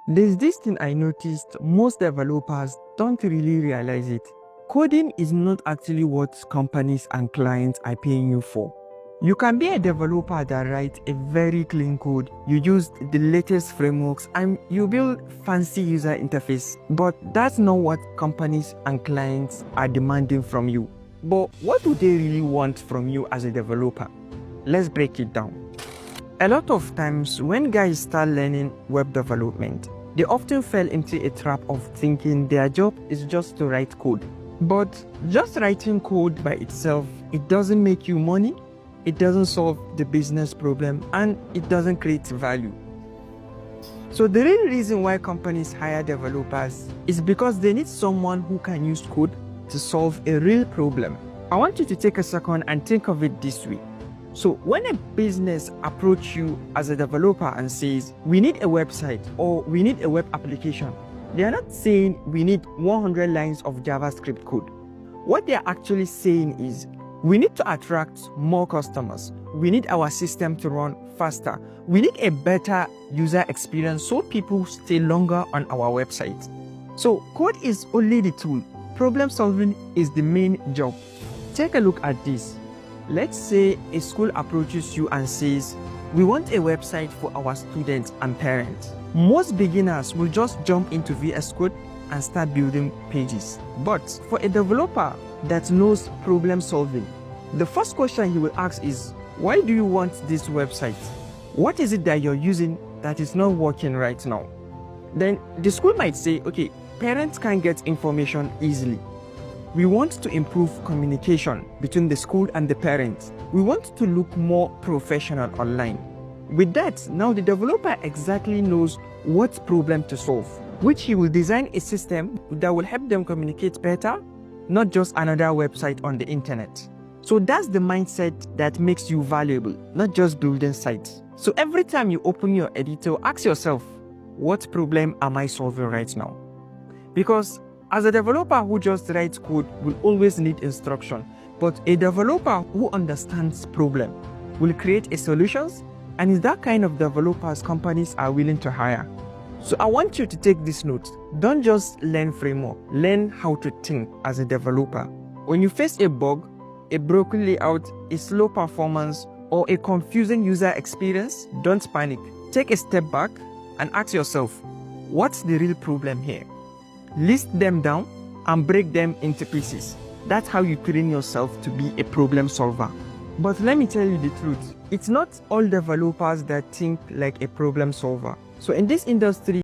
There's this thing I noticed: most developers don't really realize it. Coding is not actually what companies and clients are paying you for. You can be a developer that writes a very clean code, you use the latest frameworks, and you build fancy user interface. But that's not what companies and clients are demanding from you. But what do they really want from you as a developer? Let's break it down. A lot of times when guys start learning web development, they often fell into a trap of thinking their job is just to write code. But just writing code by itself, it doesn't make you money, it doesn't solve the business problem, and it doesn't create value. So the real reason why companies hire developers is because they need someone who can use code to solve a real problem. I want you to take a second and think of it this way. So when a business approaches you as a developer and says, we need a website or we need a web application, they are not saying we need 100 lines of JavaScript code. What they are actually saying is, we need to attract more customers. We need our system to run faster. We need a better user experience so people stay longer on our website. So code is only the tool. Problem solving is the main job. Take a look at this. Let's say a school approaches you and says, we want a website for our students and parents. Most beginners will just jump into VS Code and start building pages. But for a developer that knows problem solving, the first question he will ask is, why do you want this website? What is it that you're using that is not working right now? Then the school might say, okay, parents can't get information easily. We want to improve communication between the school and the parents. We want to look more professional online. With that, now the developer exactly knows what problem to solve, which he will design a system that will help them communicate better, not just another website on the internet. So that's the mindset that makes you valuable, not just building sites. So every time you open your editor, ask yourself, what problem am I solving right now? Because as a developer who just writes code will always need instruction, but a developer who understands problem will create a solutions, and is that kind of developers companies are willing to hire. So I want you to take this note. Don't just learn framework, learn how to think as a developer. When you face a bug, a broken layout, a slow performance, or a confusing user experience, don't panic. Take a step back and ask yourself, what's the real problem here? List them down and break them into pieces. That's how you train yourself to be a problem solver. But let me tell you the truth, it's not all developers that think like a problem solver. So in this industry,